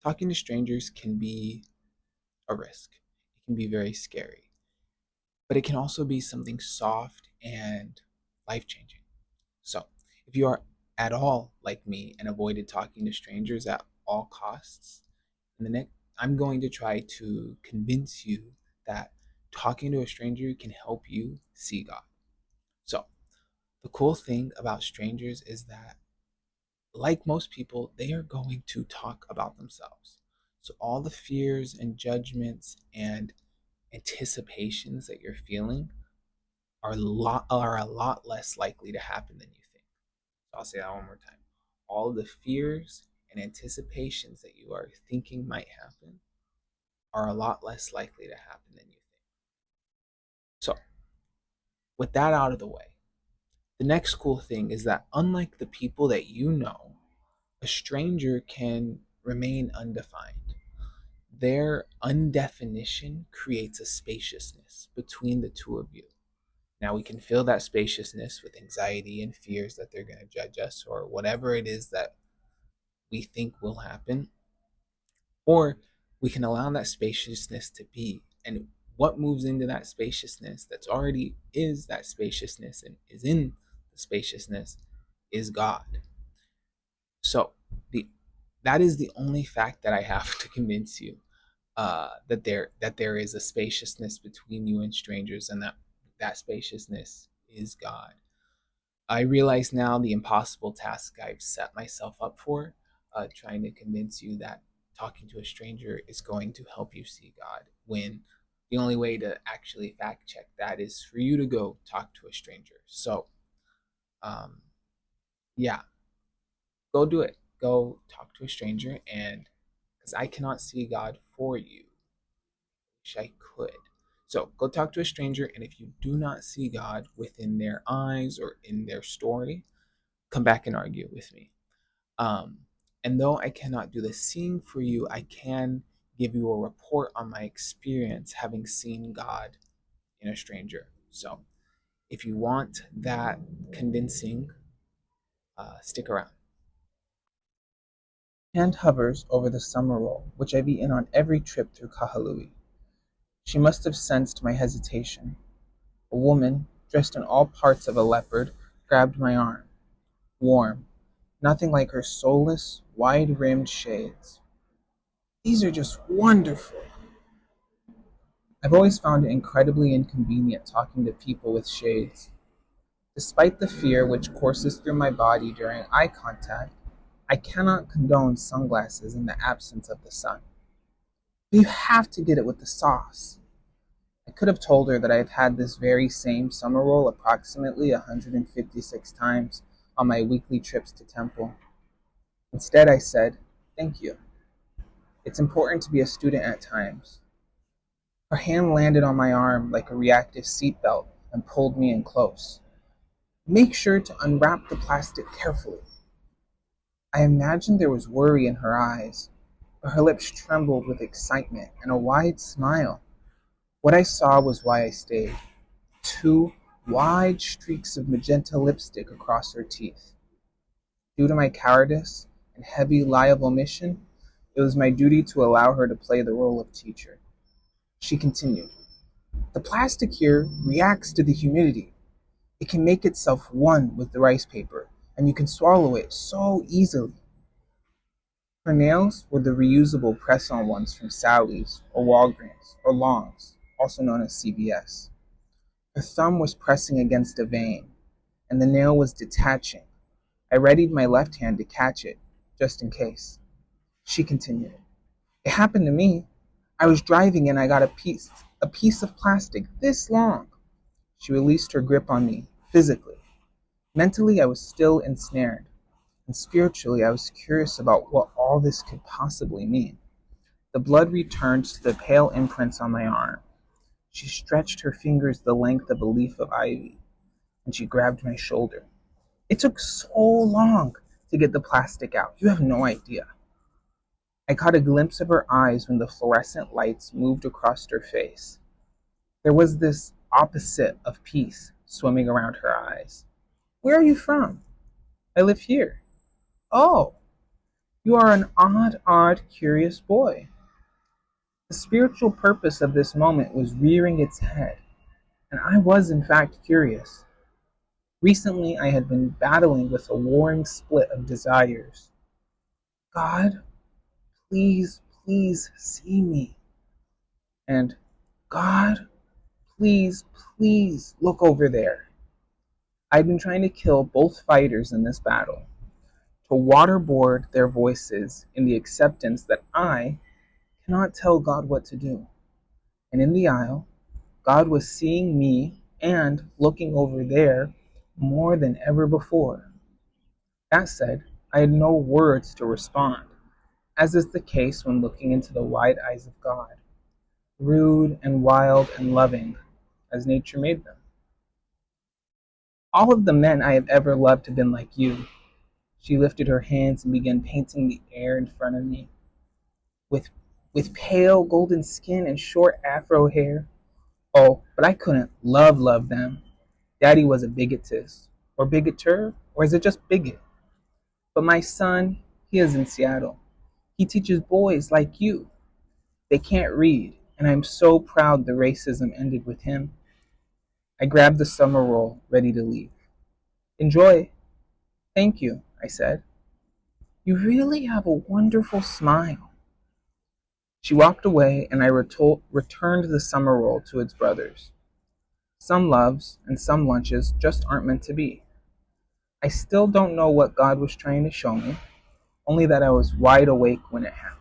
Talking to strangers can be a risk. It can be very scary, but it can also be something soft and life changing. So, if you are at all like me and avoided talking to strangers at all costs, in the next, I'm going to try to convince you that talking to a stranger can help you see God. So, the cool thing about strangers is that, like most people, they are going to talk about themselves. So, all the fears and judgments and anticipations that you're feeling are a lot less likely to happen than you think. So I'll say that one more time. All the fears and anticipations that you are thinking might happen are a lot less likely to happen than you think. So, with that out of the way, the next cool thing is that unlike the people that you know, a stranger can remain undefined. Their undefinition creates a spaciousness between the two of you. Now, we can fill that spaciousness with anxiety and fears that they're going to judge us or whatever it is that we think will happen, or we can allow that spaciousness to be. And what moves into that spaciousness that's already is that spaciousness and is in the spaciousness is God. So the that is the only fact that I have to convince you that there is a spaciousness between you and strangers, and that spaciousness is God. I realize now the impossible task I've set myself up for, trying to convince you that talking to a stranger is going to help you see God, when the only way to actually fact check that is for you to go talk to a stranger. So, um, yeah, go do it. Go talk to a stranger, and because I cannot see God for you, wish I could. So go talk to a stranger, and if you do not see God within their eyes or in their story, come back and argue with me. Um, and though I cannot do the seeing for you, I can give you a report on my experience having seen God in a stranger. So if you want that convincing, stick around. Hand hovers over the summer roll, which I've eaten on every trip through Kahului. She must have sensed my hesitation. A woman, dressed in all parts of a leopard, grabbed my arm. Warm, nothing like her soulless, wide-rimmed shades. These are just wonderful. I've always found it incredibly inconvenient talking to people with shades. Despite the fear which courses through my body during eye contact, I cannot condone sunglasses in the absence of the sun. But you have to get it with the sauce. I could have told her that I have had this very same summer roll approximately 156 times on my weekly trips to temple. Instead, I said, "Thank you. It's important to be a student at times." Her hand landed on my arm like a reactive seatbelt and pulled me in close. "Make sure to unwrap the plastic carefully." I imagined there was worry in her eyes, but her lips trembled with excitement and a wide smile. What I saw was why I stayed. Two wide streaks of magenta lipstick across her teeth. Due to my cowardice and heavy lie of omission, it was my duty to allow her to play the role of teacher. She continued, "The plastic here reacts to the humidity. It can make itself one with the rice paper, and you can swallow it so easily." Her nails were the reusable press-on ones from Sally's or Walgreens or Long's, also known as CVS. Her thumb was pressing against a vein, and the nail was detaching. I readied my left hand to catch it, just in case. She continued, "It happened to me. I was driving and I got a piece of plastic this long." She released her grip on me, physically. Mentally, I was still ensnared, and spiritually, I was curious about what all this could possibly mean. The blood returned to the pale imprints on my arm. She stretched her fingers the length of a leaf of ivy, and she grabbed my shoulder. "It took so long to get the plastic out. You have no idea." I caught a glimpse of her eyes when the fluorescent lights moved across her face. There was this opposite of peace swimming around her eyes. "Where are you from?" "I live here." "Oh." You are an odd, curious boy. The spiritual purpose of this moment was rearing its head, and I was in fact curious. Recently I had been battling with a warring split of desires. God, please see me. And God, please look over there. I'd been trying to kill both fighters in this battle, to waterboard their voices in the acceptance that I cannot tell God what to do. And in the aisle, God was seeing me and looking over there more than ever before. That said, I had no words to respond, as is the case when looking into the wide eyes of God, rude and wild and loving, as nature made them. All of the men I have ever loved have been like you. She lifted her hands and began painting the air in front of me. With, with pale golden skin and short afro hair. Oh, but I couldn't love them. Daddy was a bigotist. Or bigoter? Or is it just bigot? But my son, he is in Seattle. He teaches boys like you. They can't read, and I'm so proud the racism ended with him. I grabbed the summer roll, ready to leave. Enjoy. Thank you, I said. You really have a wonderful smile. She walked away, and I returned the summer roll to its brothers. Some loves and some lunches just aren't meant to be. I still don't know what God was trying to show me, only that I was wide awake when it happened.